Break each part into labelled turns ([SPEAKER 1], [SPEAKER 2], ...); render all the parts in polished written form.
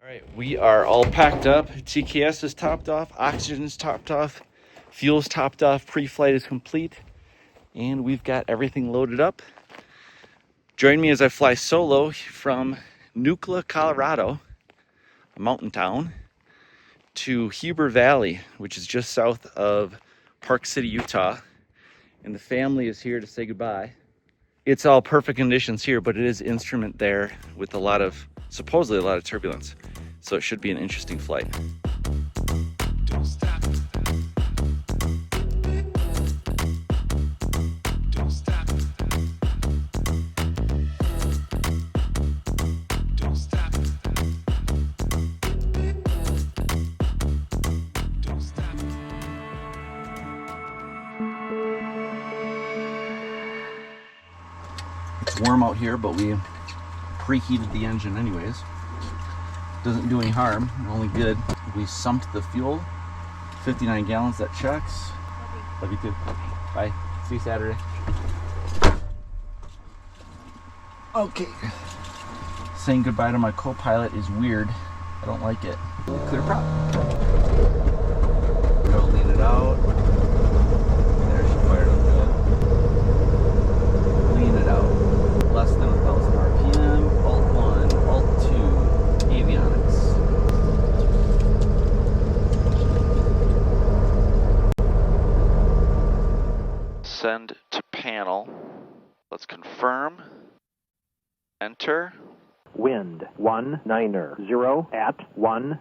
[SPEAKER 1] All right, we are all packed up. TKS is topped off, oxygen is topped off, fuel's topped off, pre-flight is complete, and we've got everything loaded up. Join me as I fly solo from Nucla, Colorado, a mountain town, to Heber Valley, which is just south of Park City, Utah. And the family is here to say goodbye. It's all perfect conditions here, but it is instrument there with supposedly a lot of turbulence. So it should be an interesting flight.
[SPEAKER 2] Don't stop. Don't stop. Don't stop. Don't stop.
[SPEAKER 1] It's warm out here, but we preheated the engine anyways. Doesn't do any harm, only good. We sumped the fuel, 59 gallons, that checks. Love you too. Bye. See you Saturday. Okay. Saying goodbye to my co-pilot is weird. I don't like it. Clear prop. Go lean it out. There, she fired up good. Lean it out. Less than 1,000 RPM. Alt 1, Alt 2, avionics. Send to panel. Let's confirm. Enter.
[SPEAKER 3] Wind 190 at 10,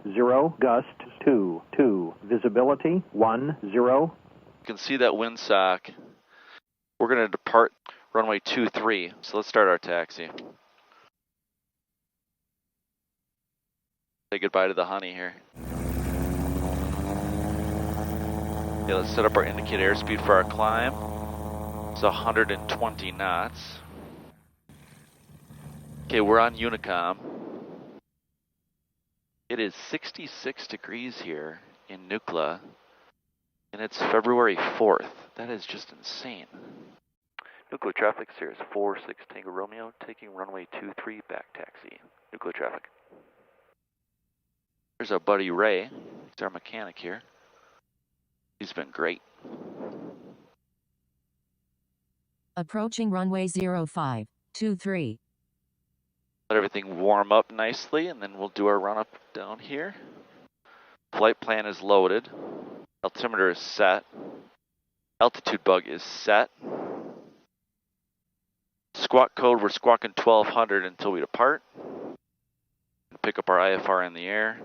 [SPEAKER 3] gust 2. Visibility 10.
[SPEAKER 1] You can see that windsock. We're going to depart runway 23. So let's start our taxi. Say goodbye to the honey here. Okay, let's set up our indicated airspeed for our climb. It's 120 knots. Okay, we're on Unicom. It is 66 degrees here in Nucla, and it's February 4th. That is just insane. Nucla traffic, Cirrus 46 Tango Romeo, taking runway 23 back taxi. Nucla traffic. There's our buddy Ray. He's our mechanic here. He's been great.
[SPEAKER 4] Approaching runway 0523.
[SPEAKER 1] Let everything warm up nicely, and then we'll do our run up down here. Flight plan is loaded. Altimeter is set. Altitude bug is set. Squawk code, we're squawking 1200 until we depart. Pick up our IFR in the air.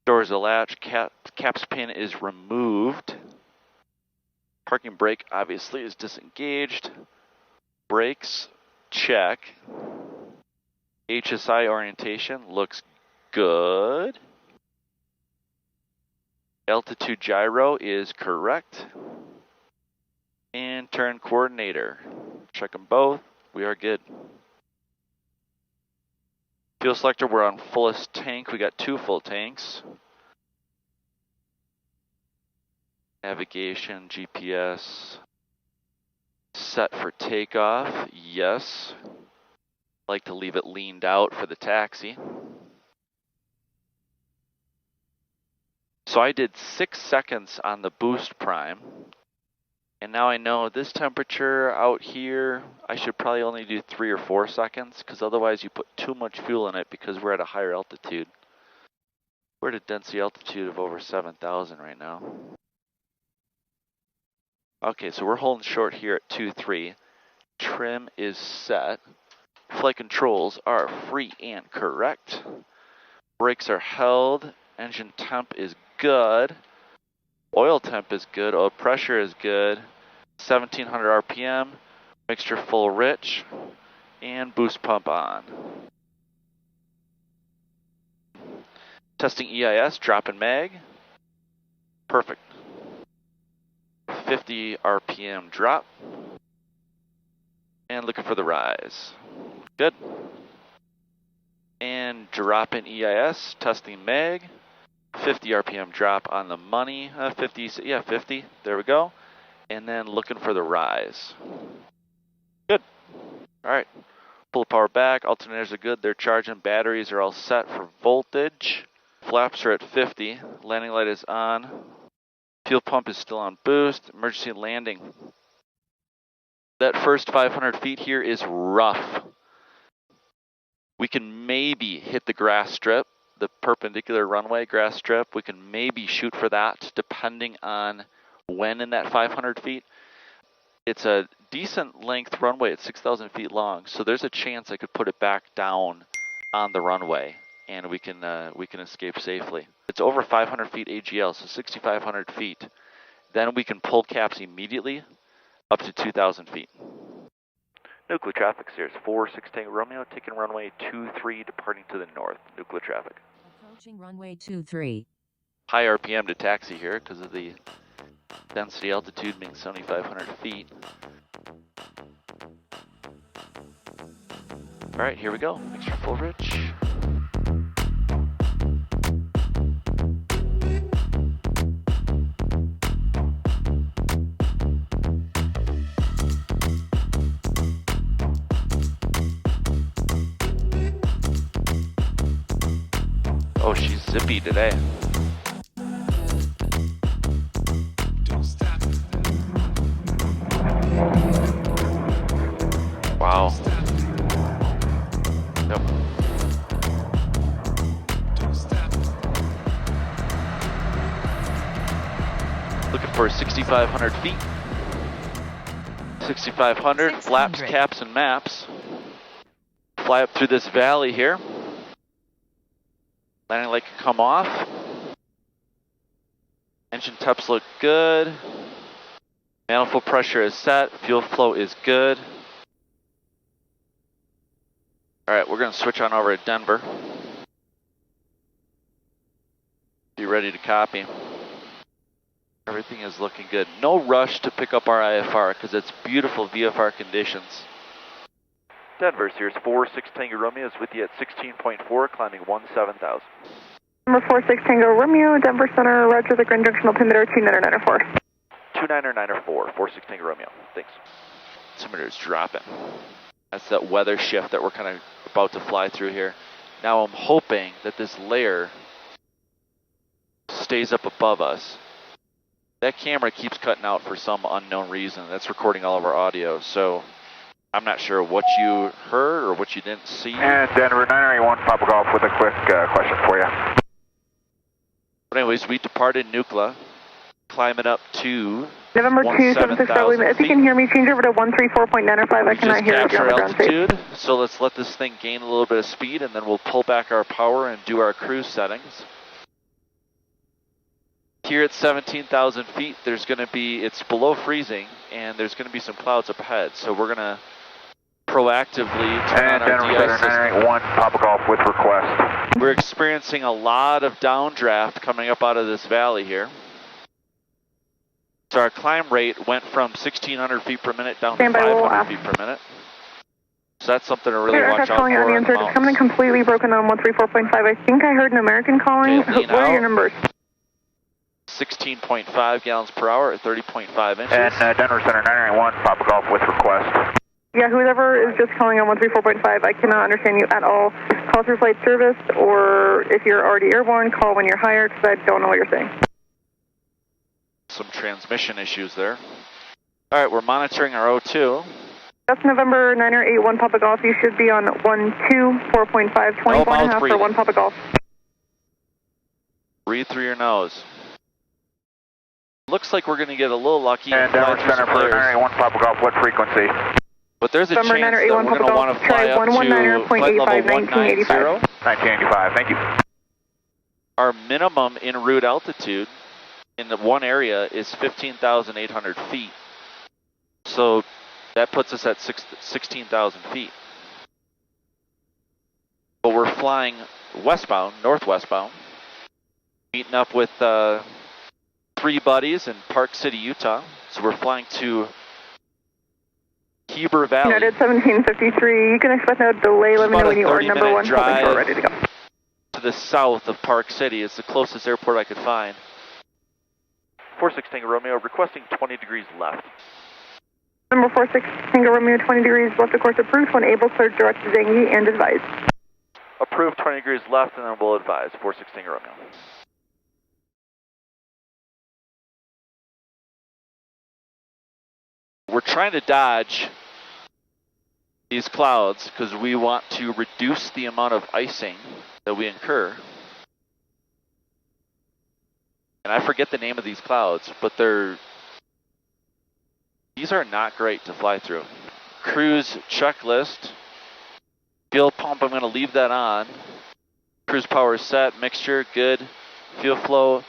[SPEAKER 1] Doors are latched. Caps pin is removed. Parking brake obviously is disengaged. Brakes, check. HSI orientation looks good. Altitude gyro is correct. And turn coordinator. Check them both. We are good. Fuel selector, we're on fullest tank. We got 2 full tanks. Navigation, GPS. Set for takeoff, yes. Like to leave it leaned out for the taxi. So I did 6 seconds on the boost prime. And now I know this temperature out here, I should probably only do 3 or 4 seconds, because otherwise you put too much fuel in it because we're at a higher altitude. We're at a density altitude of over 7,000 right now. Okay, so we're holding short here at 2-3. Trim is set. Flight controls are free and correct. Brakes are held. Engine temp is good. Oil temp is good. Oil pressure is good. 1700 RPM. Mixture full rich. And boost pump on. Testing EIS, drop in mag. Perfect. 50 RPM drop. And looking for the rise. Good. And drop in EIS, testing mag. 50 RPM drop on the money. 50, yeah, 50. There we go. And then looking for the rise. Good. All right. Pull the power back. Alternators are good. They're charging. Batteries are all set for voltage. Flaps are at 50. Landing light is on. Fuel pump is still on boost. Emergency landing. That first 500 feet here is rough. We can maybe hit the grass strip, the perpendicular runway grass strip. We can maybe shoot for that depending on when in that 500 feet. It's a decent length runway at 6,000 feet long, so there's a chance I could put it back down on the runway and we can escape safely. It's over 500 feet AGL, so 6,500 feet. Then we can pull caps immediately up to 2,000 feet. Nucla traffic, Cirrus 46 Tango Romeo, taking runway 23, departing to the north. Nucla traffic.
[SPEAKER 4] Approaching runway 23.
[SPEAKER 1] High RPM to taxi here because of the density altitude being 7,500 feet. All right, here we go. Extra full rich. Oh, she's zippy today.
[SPEAKER 2] Don't stop.
[SPEAKER 1] Wow. Yep.
[SPEAKER 2] Don't stop.
[SPEAKER 1] Looking for 6,500 feet. 6,500, flaps,
[SPEAKER 4] 600.
[SPEAKER 1] caps, and maps. Fly up through this valley here. Landing light can come off. Engine temps look good. Manifold pressure is set. Fuel flow is good. All right, we're going to switch on over to Denver. Be ready to copy. Everything is looking good. No rush to pick up our IFR because it's beautiful VFR conditions. Denver, Cirrus 46 Tango Romeo is with you at 16.4, climbing 17,000.
[SPEAKER 5] Number 46 Tango Romeo, Denver Center, roger the Grand Junction altimeter 2994.
[SPEAKER 1] 2994, 46 Tango Romeo. Thanks. Altimeter is dropping. That's that weather shift that we're kind of about to fly through here. Now I'm hoping that this layer stays up above us. That camera keeps cutting out for some unknown reason. That's recording all of our audio, so I'm not sure what you heard or what you didn't see.
[SPEAKER 6] And Denver 981 Papa Golf with a quick question for you.
[SPEAKER 1] But anyways, we departed Nucla, climbing up to
[SPEAKER 5] November 276 Charlie, if you can hear me, change over to 134.905. I cannot hear
[SPEAKER 1] just
[SPEAKER 5] you on the
[SPEAKER 1] capture
[SPEAKER 5] ground state.
[SPEAKER 1] altitude, so let's let this thing gain a little bit of speed and then we'll pull back our power and do our cruise settings. Here at 17,000 feet, there's going to be, it's below freezing and there's going to be some clouds up ahead, so we're going to proactively turn on
[SPEAKER 6] And
[SPEAKER 1] our
[SPEAKER 6] Denver
[SPEAKER 1] de-ice system.
[SPEAKER 6] 981 Papa Golf with request.
[SPEAKER 1] We're experiencing a lot of downdraft coming up out of this valley here. So our climb rate went from 1,600 feet per minute down to
[SPEAKER 5] Stand by,
[SPEAKER 1] 500 feet per minute. So that's something to really
[SPEAKER 5] Clear
[SPEAKER 1] watch
[SPEAKER 5] aircraft
[SPEAKER 1] out
[SPEAKER 5] calling
[SPEAKER 1] for.
[SPEAKER 5] unanswered. It's coming completely broken on 134.5. I think I heard an American calling.
[SPEAKER 1] Okay, lean
[SPEAKER 5] What are your
[SPEAKER 1] out.
[SPEAKER 5] numbers?
[SPEAKER 1] 16.5 gallons per hour at 30.5 inches.
[SPEAKER 6] And Denver Center 981 Papa Golf with request.
[SPEAKER 5] Yeah, whoever is just calling on 134.5, I cannot understand you at all. Call through flight service, or if you're already airborne, call when you're higher, because I don't know what you're saying.
[SPEAKER 1] Some transmission issues there. All right, we're monitoring our O2.
[SPEAKER 5] That's November 981 Papa Golf. You should be on 124.5, 24.5 for 1 Papa Golf.
[SPEAKER 1] Breathe through your nose. Looks like we're going to get a little lucky
[SPEAKER 6] And
[SPEAKER 1] fly
[SPEAKER 6] Denver
[SPEAKER 1] through some
[SPEAKER 6] Center for
[SPEAKER 1] layers.
[SPEAKER 6] 981 Papa Golf, what frequency?
[SPEAKER 1] But there's a
[SPEAKER 5] November
[SPEAKER 1] chance that
[SPEAKER 5] 981
[SPEAKER 1] we're going to
[SPEAKER 5] Papa
[SPEAKER 1] want
[SPEAKER 5] Golf,
[SPEAKER 1] to fly
[SPEAKER 5] try
[SPEAKER 1] up to
[SPEAKER 5] 119.85,
[SPEAKER 1] flight level
[SPEAKER 5] 1985.
[SPEAKER 6] 1985, thank you.
[SPEAKER 1] Our minimum en route altitude in the one area is 15,800 feet. So that puts us at 16,000 feet. But we're flying westbound, northwestbound, meeting up with 3 buddies in Park City, Utah. So we're flying to Heber Valley.
[SPEAKER 5] United 1753, you can expect no delay. Let me know when you are number 1.
[SPEAKER 1] Drive
[SPEAKER 5] We're ready to go.
[SPEAKER 1] to the south of Park City. It's the closest airport I could find. 46 Tango Romeo, requesting 20 degrees left.
[SPEAKER 5] Number 46 Tango Romeo, 20 degrees left of course approved. When able, clear direct to Zangi and advise.
[SPEAKER 1] approved 20 degrees left, and then we'll advise, 416 Romeo. We're trying to dodge these clouds because we want to reduce the amount of icing that we incur. And I forget the name of these clouds, but these are not great to fly through. Cruise checklist. Fuel pump, I'm going to leave that on. Cruise power set, mixture, good. Fuel flow,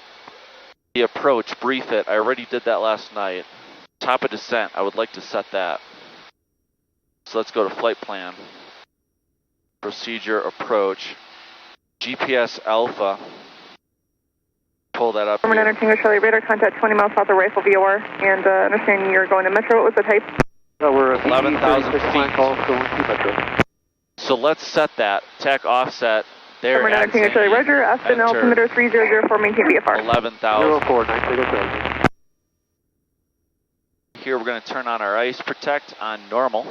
[SPEAKER 1] the approach, brief it. I already did that last night. Top of descent, I would like to set that. So let's go to flight plan. Procedure, approach. GPS alpha. Pull that up.
[SPEAKER 5] Permanent Tango Charlie radar contact 20 miles south of Rifle VOR, and understanding you're going to Metro. What was the type?
[SPEAKER 3] We're
[SPEAKER 1] 11,000 feet. So let's set that. TAC offset. There.
[SPEAKER 5] Permanent Tango Charlie Roger. Aspen altimeter 3004. Maintain VFR.
[SPEAKER 1] 11,000.
[SPEAKER 3] 04, 9
[SPEAKER 1] Here we're going to turn on our ice protect on normal.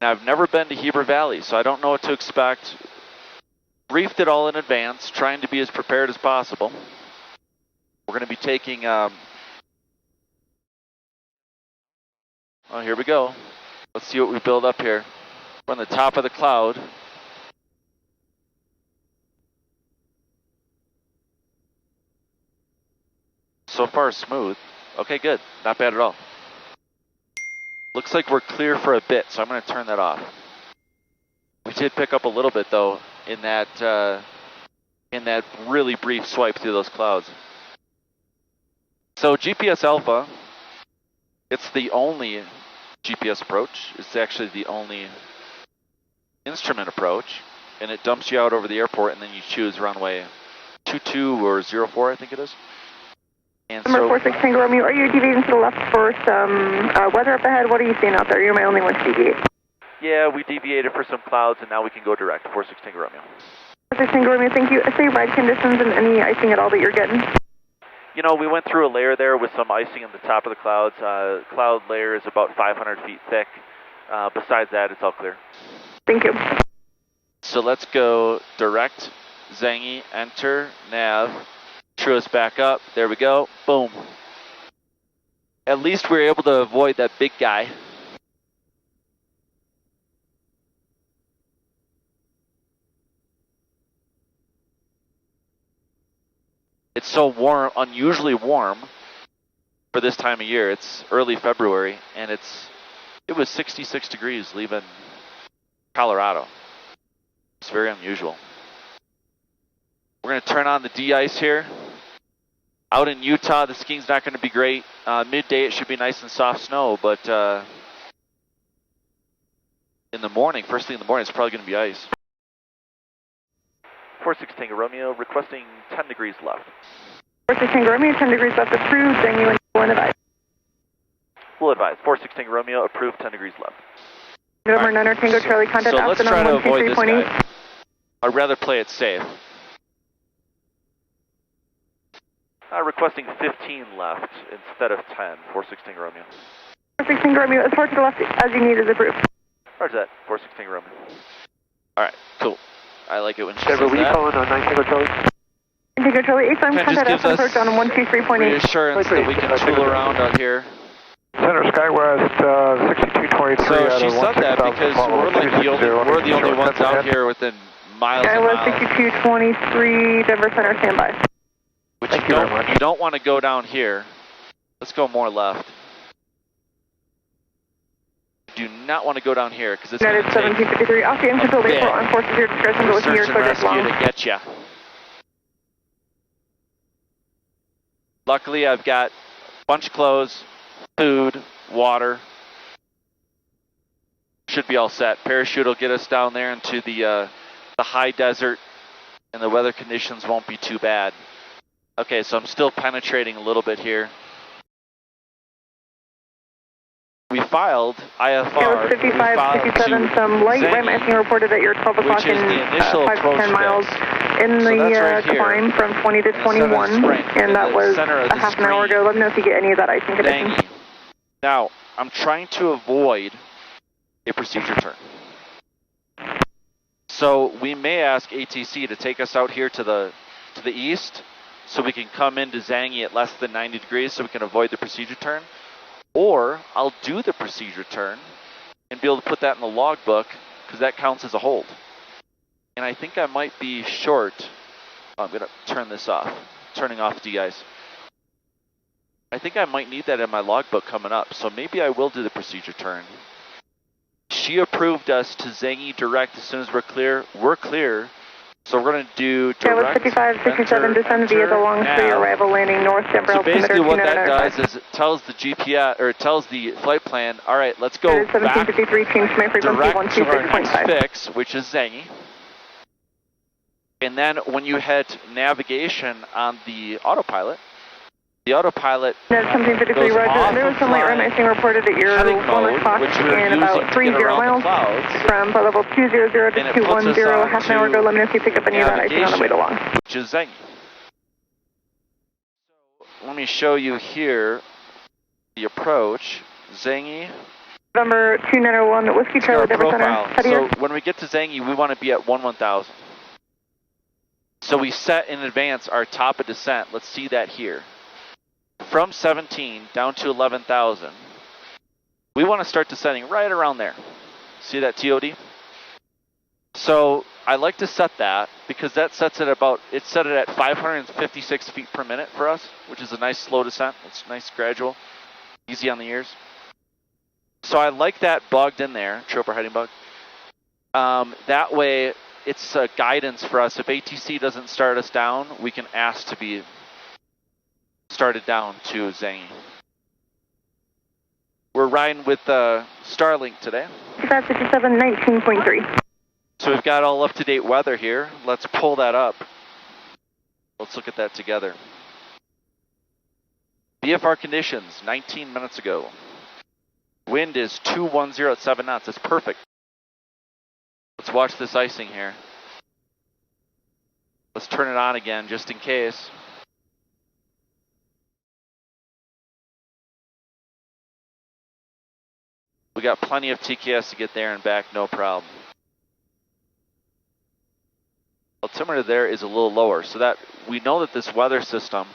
[SPEAKER 1] Now I've never been to Heber Valley, so I don't know what to expect. Briefed it all in advance, trying to be as prepared as possible. We're going to be taking, oh, here we go. Let's see what we build up here. We're on the top of the cloud. So far smooth. Okay, good. Not bad at all. Looks like we're clear for a bit, so I'm going to turn that off. We did pick up a little bit though in that really brief swipe through those clouds. So GPS Alpha, it's the only GPS approach. It's actually the only instrument approach, and it dumps you out over the airport, and then you choose runway 22 or 04, I think it is. And
[SPEAKER 5] Number 46 Tango Romeo, are you deviating to the left for some weather up ahead? What are you seeing out there? You're my only one to deviate.
[SPEAKER 1] Yeah, we deviated for some clouds, and now we can go direct. 46 Tango Romeo.
[SPEAKER 5] 46 Tango Romeo, thank you. Say ride conditions and any icing at all that you're getting.
[SPEAKER 1] You know, we went through a layer there with some icing in the top of the clouds. Cloud layer is about 500 feet thick. Besides that, it's all clear.
[SPEAKER 5] Thank you.
[SPEAKER 1] So let's go direct, Zangy, enter, nav, Truist back up. There we go. Boom. At least we were able to avoid that big guy. It's so warm, unusually warm for this time of year. It's early February, and it was 66 degrees leaving Colorado. It's very unusual. We're going to turn on the de-ice here. Out in Utah, the skiing's not going to be great. Midday, it should be nice and soft snow, but in the morning, first thing in the morning, it's probably going to be ice. 46 Tango Romeo, requesting 10 degrees left.
[SPEAKER 5] 46 Tango Romeo, 10 degrees left approved, then you and advise.
[SPEAKER 1] We'll advise. 46 Tango Romeo, approved, 10 degrees left.
[SPEAKER 5] November 9 Tango Charlie, contact
[SPEAKER 1] so let's
[SPEAKER 5] Aspen
[SPEAKER 1] try
[SPEAKER 5] on
[SPEAKER 1] to avoid this
[SPEAKER 5] 123.8.
[SPEAKER 1] guy. I'd rather play it safe. Requesting 15 left instead of 10, 46 Tango Romeo.
[SPEAKER 5] 46 Tango Romeo, as far to the left as you need is approved.
[SPEAKER 1] Roger that, 46 Tango Romeo. Alright, cool. I like it when she
[SPEAKER 3] Denver,
[SPEAKER 1] says
[SPEAKER 3] will you
[SPEAKER 1] that.
[SPEAKER 3] call in on 9 Tango Charlie?
[SPEAKER 5] Tango Charlie, 8 times
[SPEAKER 1] That just
[SPEAKER 5] contact
[SPEAKER 1] gives
[SPEAKER 5] Aspen
[SPEAKER 1] us
[SPEAKER 5] approach on 123.8.
[SPEAKER 1] reassurance that we can tool around out here.
[SPEAKER 3] Center SkyWest 6223
[SPEAKER 1] So she said that because we're like the only ones out here within miles and
[SPEAKER 5] SkyWest
[SPEAKER 1] miles.
[SPEAKER 5] 6223, Denver Center, standby.
[SPEAKER 1] Which you don't want to go down here. Let's go more left. Do not want to go down here because it's going to
[SPEAKER 5] United
[SPEAKER 1] take
[SPEAKER 5] 1753, off the engine build April on forces your discretion to listen to your
[SPEAKER 1] search and
[SPEAKER 5] target
[SPEAKER 1] rescue
[SPEAKER 5] long.
[SPEAKER 1] to get you. Luckily, I've got a bunch of clothes, food, water. Should be all set. Parachute will get us down there into the high desert, and the weather conditions won't be too bad. Okay, so I'm still penetrating a little bit here. We filed IFR.
[SPEAKER 5] Yeah, it was 55, 57, some light ram icing reported at your 12 o'clock in 5 to 10 miles in the
[SPEAKER 1] right
[SPEAKER 5] climb from 20 to 21, and that was a half an hour ago. Let me know if you get any of that icing conditions.
[SPEAKER 1] Now, I'm trying to avoid a procedure turn. So we may ask ATC to take us out here to the east, so we can come into Zangi at less than 90 degrees, so we can avoid the procedure turn. Or I'll do the procedure turn and be able to put that in the logbook, because that counts as a hold. And I think I might be short. Oh, I'm going to turn this off. Turning off de-ice. I think I might need that in my logbook coming up, so maybe I will do the procedure turn. She approved us to Zangi direct as soon as we're clear. We're clear, so we're going to do direct.
[SPEAKER 5] 55, 67, descend via the long free arrival landing north, Denver
[SPEAKER 1] So basically what that does
[SPEAKER 5] 2995.
[SPEAKER 1] is it tells the GPS, or it tells the flight plan, all right, let's go back
[SPEAKER 5] 1753, change my frequency
[SPEAKER 1] direct to our next
[SPEAKER 5] 126.5.
[SPEAKER 1] fix, which is Zangi. And then when you hit navigation on the autopilot
[SPEAKER 5] Net
[SPEAKER 1] goes
[SPEAKER 5] 1753,
[SPEAKER 1] off
[SPEAKER 5] roger. There was
[SPEAKER 1] of
[SPEAKER 5] some light run
[SPEAKER 1] flying
[SPEAKER 5] icing reported at your
[SPEAKER 1] heading
[SPEAKER 5] 1
[SPEAKER 1] mode,
[SPEAKER 5] o'clock
[SPEAKER 1] which we're
[SPEAKER 5] in
[SPEAKER 1] using
[SPEAKER 5] about
[SPEAKER 1] to get
[SPEAKER 5] 30
[SPEAKER 1] around the
[SPEAKER 5] miles
[SPEAKER 1] clouds,
[SPEAKER 5] from flight level 200 to
[SPEAKER 1] and it puts us
[SPEAKER 5] 210.
[SPEAKER 1] on
[SPEAKER 5] Half an hour ago, let me know if you pick up any of that icing on the way to long.
[SPEAKER 1] which is Zangi. So let me show you here the approach. Zangi.
[SPEAKER 5] November 2901, Whiskey Charlie, Denver Center. How do you?
[SPEAKER 1] So when we get to Zangi, we want to be at 1000. So we set in advance our top of descent. Let's see that here. From 17 down to 11,000. We want to start descending right around there. See that TOD? So I like to set that because that sets it about, it's set it at 556 feet per minute for us, which is a nice slow descent. It's nice gradual, easy on the ears. So I like that bugged in there, trooper hiding bug. That way it's a guidance for us. If ATC doesn't start us down, we can ask to be started down to Zangi. We're riding with Starlink today.
[SPEAKER 5] 5557, 19.3.
[SPEAKER 1] So we've got all up-to-date weather here. Let's pull that up. Let's look at that together. VFR conditions, 19 minutes ago. Wind is 210 at 7 knots. That's perfect. Let's watch this icing here. Let's turn it on again just in case. We got plenty of TKS to get there and back, no problem. Altimeter there is a little lower, so that we know that this weather system,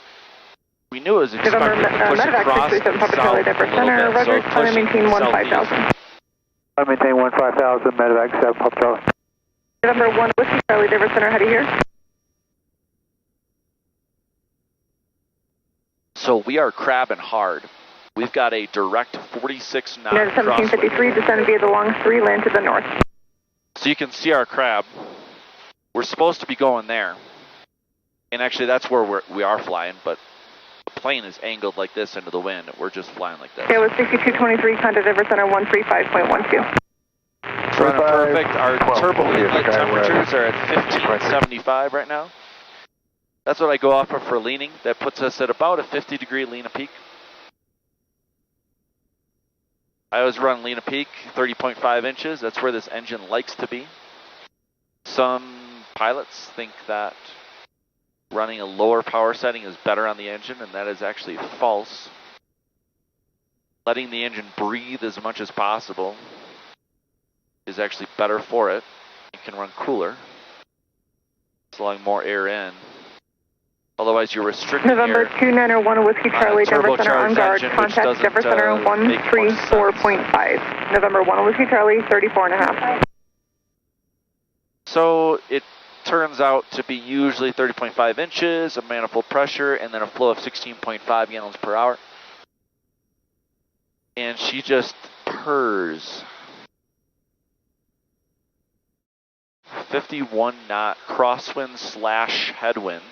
[SPEAKER 1] we knew it was expected to push across south a little bit, so pushing southeast.
[SPEAKER 3] I maintain 15,000, medevac 7, Papa Charlie.
[SPEAKER 5] November 1, Whiskey Charlie, Denver Center, how do you hear?
[SPEAKER 1] So we are crabbing hard. We've got a direct 46 knot
[SPEAKER 5] Net 1753, descend via the long 3, land to the north.
[SPEAKER 1] So you can see our crab. We're supposed to be going there. And actually that's where we are flying, but the plane is angled like this into the wind. We're just flying like this.
[SPEAKER 5] Okay, with 6223, contact Denver Center 135.12.
[SPEAKER 1] It's running perfect. Our turbo inlet temperatures are at 1575 right now. That's what I go off of for leaning. That puts us at about a 50-degree lean peak. I always run lean peak, 30.5 inches. That's where this engine likes to be. Some pilots think that running a lower power setting is better on the engine, and that is actually false. Letting the engine breathe as much as possible is actually better for it. It can run cooler. It's allowing more air in. Otherwise, you're restricting
[SPEAKER 5] November
[SPEAKER 1] air.
[SPEAKER 5] 2901, Whiskey Charlie, Denver Center on guard.
[SPEAKER 1] Engine,
[SPEAKER 5] Contact Denver Center
[SPEAKER 1] make more sense.
[SPEAKER 5] 134.5. November 1, Whiskey Charlie, 34.5.
[SPEAKER 1] So it turns out to be usually 30.5 inches of manifold pressure and then a flow of 16.5 gallons per hour. And she just purrs. 51 knot crosswind slash headwind.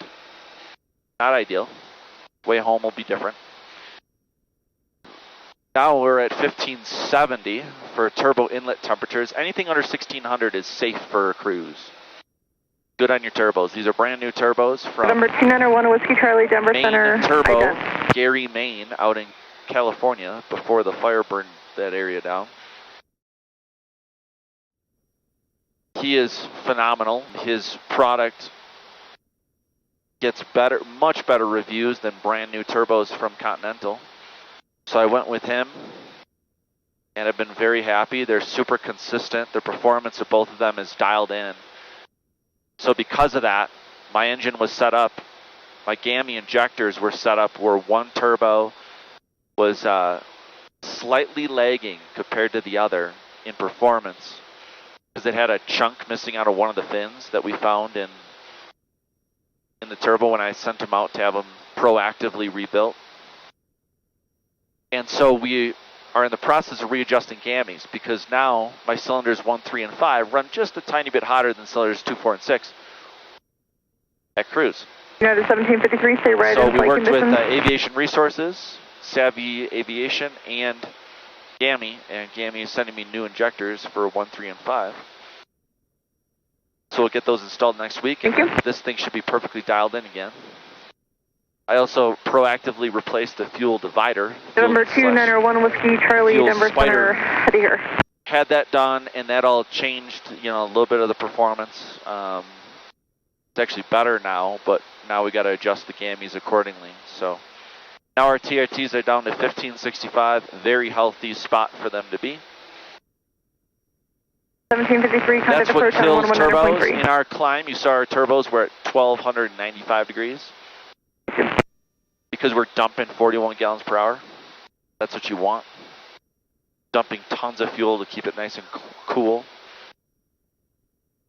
[SPEAKER 1] Not ideal. Way home will be different. Now we're at 1570 for turbo inlet temperatures. Anything under 1600 is safe for a cruise. Good on your turbos. These are brand new turbos from
[SPEAKER 5] November 2901, Whiskey Charlie, Denver
[SPEAKER 1] Maine
[SPEAKER 5] Center.
[SPEAKER 1] Turbo,
[SPEAKER 5] Ident.
[SPEAKER 1] Gary, Maine, out in California before the fire burned that area down. He is phenomenal. His product gets better, much better reviews than brand new turbos from Continental. So I went with him and I've been very happy. They're super consistent. The performance of both of them is dialed in. So because of that, my engine was set up, my GAMI injectors were set up where one turbo was slightly lagging compared to the other in performance because it had a chunk missing out of one of the fins that we found in the turbo when I sent them out to have them proactively rebuilt. And so we are in the process of readjusting GAMIs because now my cylinders 1, 3, and 5 run just a tiny bit hotter than cylinders 2, 4, and 6 at cruise.
[SPEAKER 5] United 1753, stay right
[SPEAKER 1] So
[SPEAKER 5] in
[SPEAKER 1] we
[SPEAKER 5] flight
[SPEAKER 1] worked
[SPEAKER 5] conditions.
[SPEAKER 1] with Aviation Resources, Savvy Aviation, and GAMI is sending me new injectors for 1, 3, and 5. So we'll get those installed next week, and then this thing should be perfectly dialed in again. I also proactively replaced the fuel divider.
[SPEAKER 5] November 2901 Whiskey Charlie,
[SPEAKER 1] fuel
[SPEAKER 5] Denver
[SPEAKER 1] spider.
[SPEAKER 5] Center, heading here.
[SPEAKER 1] Had that done, and that all changed, you know, a little bit of the performance. It's actually better now, but now we got to adjust the GAMIs accordingly. So now our TRTs are down to 1565, very healthy spot for them to be.
[SPEAKER 5] 1753, contact
[SPEAKER 1] That's what
[SPEAKER 5] approach
[SPEAKER 1] kills
[SPEAKER 5] on
[SPEAKER 1] turbos
[SPEAKER 5] 1100.3.
[SPEAKER 1] in our climb. You saw our turbos were at 1295 degrees because we're dumping 41 gallons per hour. That's what you want. Dumping tons of fuel to keep it nice and cool.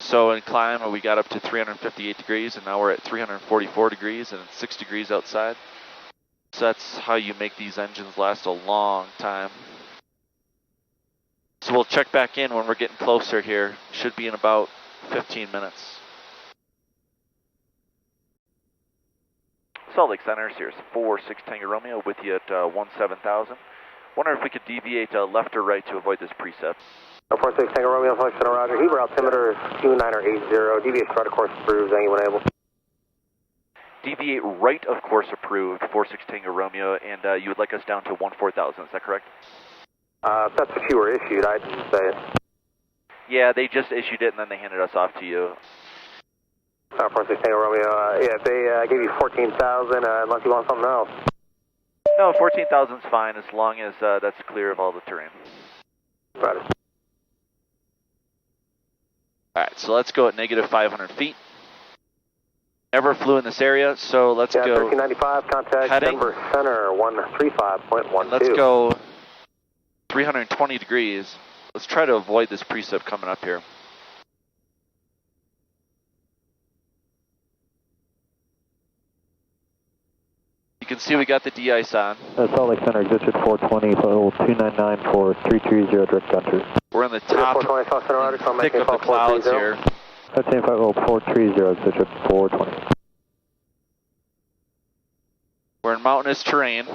[SPEAKER 1] So in climb, we got up to 358 degrees, and now we're at 344 degrees, and it's 6 degrees outside. So that's how you make these engines last a long time. So we'll check back in when we're getting closer here. Should be in about 15 minutes. Salt Lake Center, Cirrus 46 Tango Romeo with you at 17,000. Wonder if we could deviate left or right to avoid this precept.
[SPEAKER 3] 46 Tango Romeo, Flight Center, Roger. Heber altimeter is 2980. Deviate right, of course, approved. Anyone able?
[SPEAKER 1] Deviate right, of course, approved, 46 Tango Romeo, and you would like us down to 14,000, is that correct?
[SPEAKER 3] If that's what you were issued, I didn't say it.
[SPEAKER 1] Yeah, they just issued it and then they handed us off to you.
[SPEAKER 3] 46 Tango Romeo, yeah, they gave you 14,000 unless you want something else.
[SPEAKER 1] No, 14,000 is fine as long as that's clear of all the terrain.
[SPEAKER 3] Right.
[SPEAKER 1] Alright, so let's go at negative 500 feet. Never flew in this area, so let's
[SPEAKER 3] yeah,
[SPEAKER 1] go
[SPEAKER 3] 1395, contact
[SPEAKER 1] heading.
[SPEAKER 3] Denver Center, 135.12.
[SPEAKER 1] Let's go 320 degrees. Let's try to avoid this precip coming up here. You can see we got the de-ice on.
[SPEAKER 7] Salt Lake Center, exit 420, level 299 for 330 direct gunter.
[SPEAKER 1] We're in the top thick of the clouds here.
[SPEAKER 7] That's 430, exit 420.
[SPEAKER 1] We're in mountainous terrain.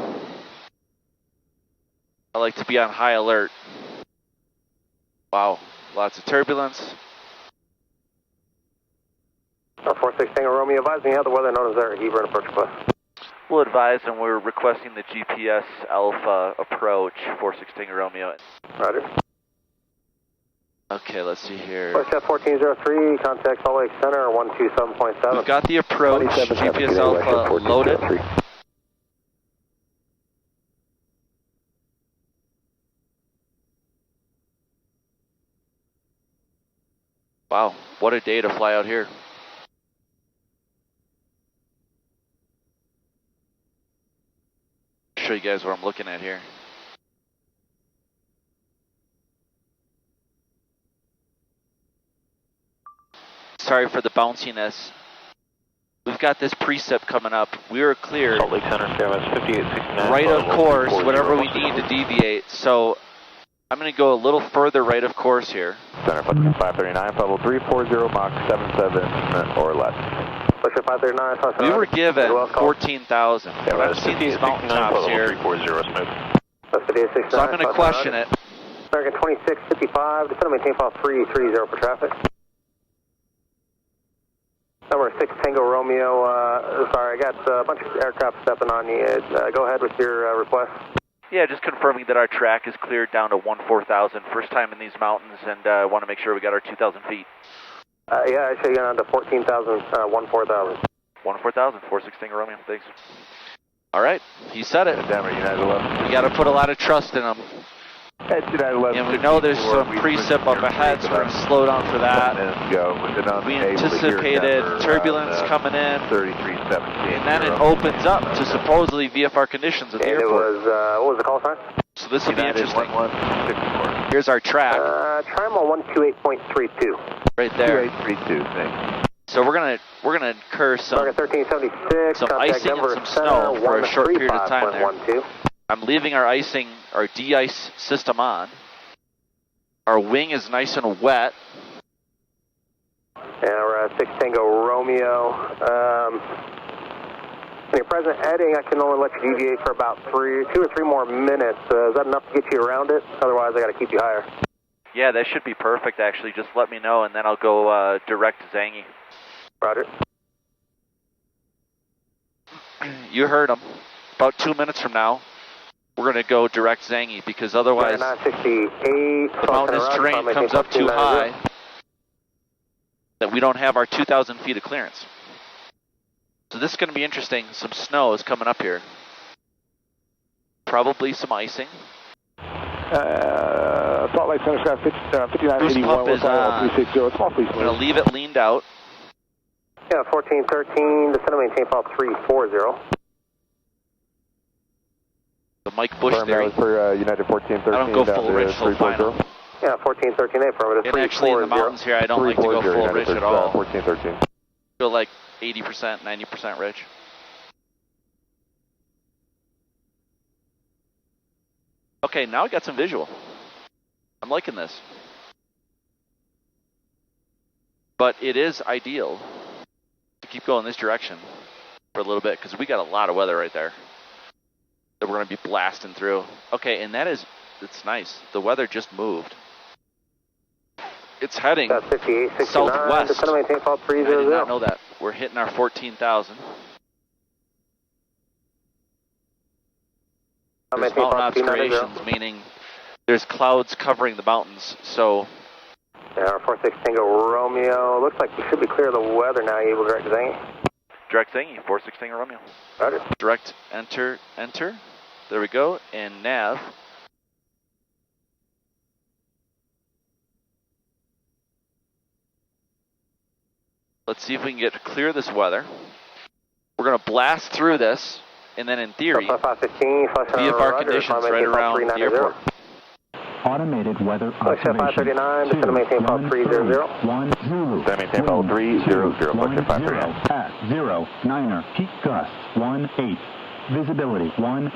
[SPEAKER 1] I like to be on high alert. Wow, lots of turbulence.
[SPEAKER 3] 46 Tango Romeo, advise me how the weather known as there, Heber and approach bus.
[SPEAKER 1] We'll advise them we're requesting the GPS Alpha approach, 46 Tango Romeo.
[SPEAKER 3] Roger.
[SPEAKER 1] Okay, let's see here.
[SPEAKER 3] Push 1403, contact Salt Lake Center, 127.7.
[SPEAKER 1] We've got the approach, GPS Alpha loaded. Wow, what a day to fly out here. Show you guys what I'm looking at here. Sorry for the bounciness. We've got this precip coming up. We are cleared.
[SPEAKER 7] Salt Lake Center, CMS 5869.
[SPEAKER 1] Right of course, whatever we need to deviate. So I'm going to go a little further right of course here.
[SPEAKER 7] Center 539, level 340, Mach 77 or less.
[SPEAKER 3] Push 539,
[SPEAKER 1] We were given 14,000. But I've seen these mountaintops here. So I'm going to question it.
[SPEAKER 3] American 2655, descend and maintain file 330 for traffic. Number 6 Tango Romeo, sorry, I got a bunch of aircraft stepping on you. Go ahead with your request.
[SPEAKER 1] Yeah, just confirming that our track is cleared down to 14,000. First time in these mountains, and I want to make sure we got our 2,000 feet.
[SPEAKER 3] Yeah, I show you down to 14,000, 14,000.
[SPEAKER 1] 14,000, 46 Tango Romeo, thanks. All right, he said it.
[SPEAKER 7] Denver, United 11.
[SPEAKER 1] We got to put a lot of trust in him. And we know there's some precip up ahead, so we're going to slow down for that. We anticipated turbulence coming in,
[SPEAKER 6] 3317.
[SPEAKER 1] and then it opens up to supposedly VFR conditions at the
[SPEAKER 3] And it
[SPEAKER 1] airport.
[SPEAKER 3] was, what was the call sign?
[SPEAKER 1] So this will be interesting.
[SPEAKER 6] 1164.
[SPEAKER 1] Here's our track
[SPEAKER 3] Trim on 128.32.
[SPEAKER 1] right there.
[SPEAKER 6] 2832, thanks.
[SPEAKER 1] So we're gonna incur some
[SPEAKER 3] Target 1376,
[SPEAKER 1] some
[SPEAKER 3] contact
[SPEAKER 1] icing and
[SPEAKER 3] Denver
[SPEAKER 1] some
[SPEAKER 3] Center,
[SPEAKER 1] snow for a short period of time there.
[SPEAKER 3] 135.12.
[SPEAKER 1] I'm leaving our icing, our de-ice system on. Our wing is nice and wet.
[SPEAKER 3] And we're at 6 Tango Romeo. In your present heading, I can only let you deviate for about 2 or 3 more minutes. Is that enough to get you around it? Otherwise, I got to keep you higher.
[SPEAKER 1] Yeah, that should be perfect, actually. Just let me know, and then I'll go direct to Zangy.
[SPEAKER 3] Roger.
[SPEAKER 1] You heard him. About 2 minutes from now, we're going to go direct Zangy, because otherwise
[SPEAKER 3] 968.
[SPEAKER 1] the mountainous terrain comes up too high that we don't have our 2,000 feet of clearance. So this is going to be interesting. Some snow is coming up here. Probably some icing.
[SPEAKER 8] Salt Lake Center Sky 5981.
[SPEAKER 1] Boost pump is on.
[SPEAKER 8] 360. Small please.
[SPEAKER 1] I'm going to leave it leaned out.
[SPEAKER 3] Yeah, 1413, descend and maintain file 340.
[SPEAKER 1] The Mike Bush theory.
[SPEAKER 8] For United 1413.
[SPEAKER 1] I don't go full ridge till final.
[SPEAKER 3] Yeah, 1413, affirmative.
[SPEAKER 1] And actually in the mountains here, I don't like to go full ridge at all.
[SPEAKER 8] 1413.
[SPEAKER 1] Go like 80%, 90% ridge. Okay, now I got some visual. I'm liking this. But it is ideal to keep going this direction for a little bit, because we got a lot of weather right there that we're going to be blasting through. Okay, and it's nice. The weather just moved. It's heading
[SPEAKER 3] 5869,
[SPEAKER 1] southwest.
[SPEAKER 3] descend and maintain file
[SPEAKER 1] I
[SPEAKER 3] 300.
[SPEAKER 1] did not know that. We're hitting our 14,000. There's mountain obscurations, meaning there's clouds covering the mountains, so...
[SPEAKER 3] Yeah, 46 Tango Romeo. Looks like you should be clear of the weather now. You able to direct to Zangy?
[SPEAKER 1] Direct Zangy, 46 Tango Romeo.
[SPEAKER 3] Roger.
[SPEAKER 1] Direct, enter. There we go, and nav. Let's see if we can get clear of this weather. We're going to blast through this, and then in theory,
[SPEAKER 3] 515,
[SPEAKER 1] VFR conditions right around the airport.
[SPEAKER 9] Automated weather
[SPEAKER 3] observation. 539, descend and maintain file 300.
[SPEAKER 9] 1 Zulu.
[SPEAKER 8] Descend and maintain file 300.
[SPEAKER 9] 539. At 0, Niner, peak gusts 18. Visibility 10.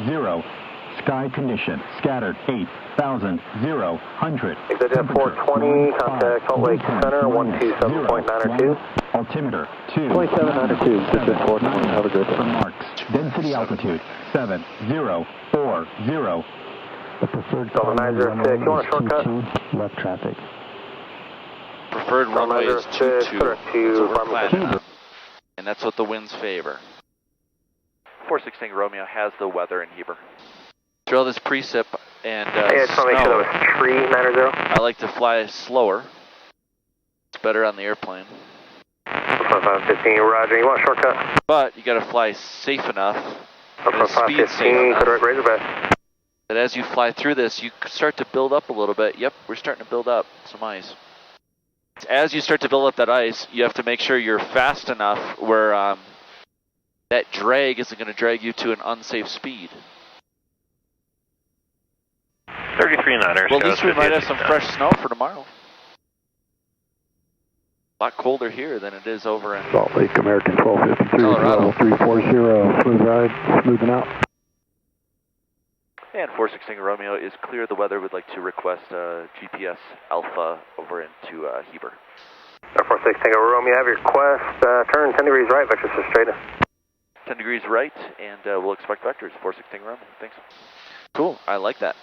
[SPEAKER 9] Sky condition scattered 8,000, 0, 100.
[SPEAKER 3] Exit 420, contact Salt Lake Center 127.902.
[SPEAKER 9] Altimeter 2.
[SPEAKER 7] 2792, Citrus 420, have a good day.
[SPEAKER 9] For marks. Density altitude 7, 0, 4, 0.
[SPEAKER 7] The preferred
[SPEAKER 3] Delta 906, you want a shortcut?
[SPEAKER 7] Left traffic.
[SPEAKER 1] Preferred runway is 22. That's what we're planning on. And that's what the winds favor. 46 Tango Romeo has the weather in Heber. Throw this precip and
[SPEAKER 3] Yeah, just want to make sure that was tree 90.
[SPEAKER 1] I like to fly slower. It's better on the airplane.
[SPEAKER 3] 515, roger. You want a shortcut?
[SPEAKER 1] But you got to fly safe enough. And speed safe
[SPEAKER 3] 515,
[SPEAKER 1] enough.
[SPEAKER 3] Correct Razorback.
[SPEAKER 1] That as you fly through this, you start to build up a little bit. Yep, we're starting to build up some ice. As you start to build up that ice, you have to make sure you're fast enough where that drag isn't going to drag you to an unsafe speed.
[SPEAKER 6] 33-9er.
[SPEAKER 1] Well, at least we might have some fresh snow for tomorrow. A lot colder here than it is over in
[SPEAKER 7] Salt Lake American 1253,
[SPEAKER 1] Colorado.
[SPEAKER 7] 340, smooth ride, smoothing out.
[SPEAKER 1] And 46 Tango Romeo is clear of the weather. Would like to request GPS Alpha over into Heber.
[SPEAKER 3] 46 Tango Romeo, have your request. Turn 10 degrees right, vectors to straight in.
[SPEAKER 1] 10 degrees right, and we'll expect vectors. 46 Tango Romeo. Thanks. Cool. I like that.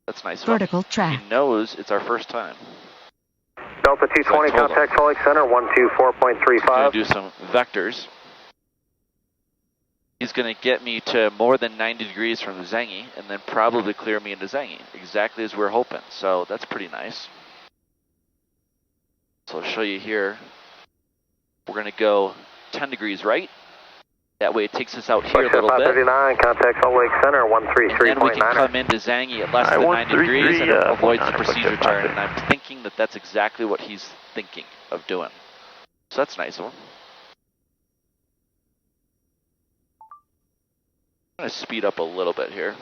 [SPEAKER 1] That's nice.
[SPEAKER 4] Vertical track.
[SPEAKER 1] He knows it's our first time.
[SPEAKER 3] Delta 220, contact Salt Lake Center 124.35.
[SPEAKER 1] He's going to do some vectors. He's going to get me to more than 90 degrees from Zangy, and then probably clear me into Zangy, exactly as we're hoping. So that's pretty nice. So I'll show you here. We're going to go 10 degrees right, That way it takes us out here a little bit.
[SPEAKER 3] 539, contact Salt Lake Center,
[SPEAKER 1] And then we can
[SPEAKER 3] 133.9.
[SPEAKER 1] come into Zangi at less than 90 degrees and it avoids the procedure turn. And I'm thinking that that's exactly what he's thinking of doing. So that's nice of him. I'm going to speed up a little bit here.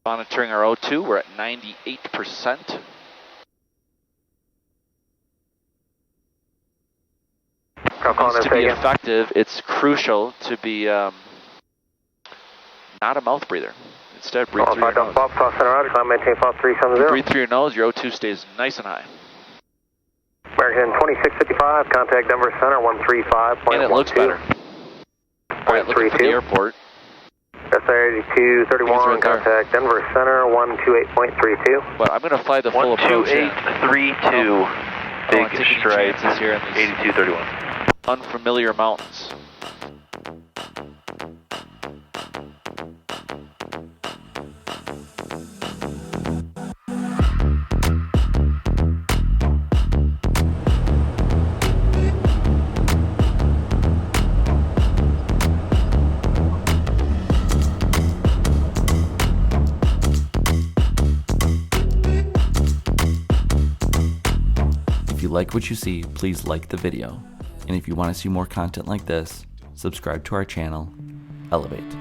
[SPEAKER 1] Monitoring our O2, we're at 98%. To be effective, it's crucial to be not a mouth breather. Instead, breathe through your nose. Breathe through your nose, your O2 stays nice and high.
[SPEAKER 3] American 2655, contact Denver Center 135.12.
[SPEAKER 1] And it looks better. Alright, looking for the airport.
[SPEAKER 3] SR2231, contact Denver Center 128.32.
[SPEAKER 1] But I'm going to fly the full approach in.
[SPEAKER 10] 12832, big strides
[SPEAKER 1] here in
[SPEAKER 10] 8231.
[SPEAKER 1] Unfamiliar mountains.
[SPEAKER 11] If you like what you see, please like the video. And if you want to see more content like this, subscribe to our channel, Elevate.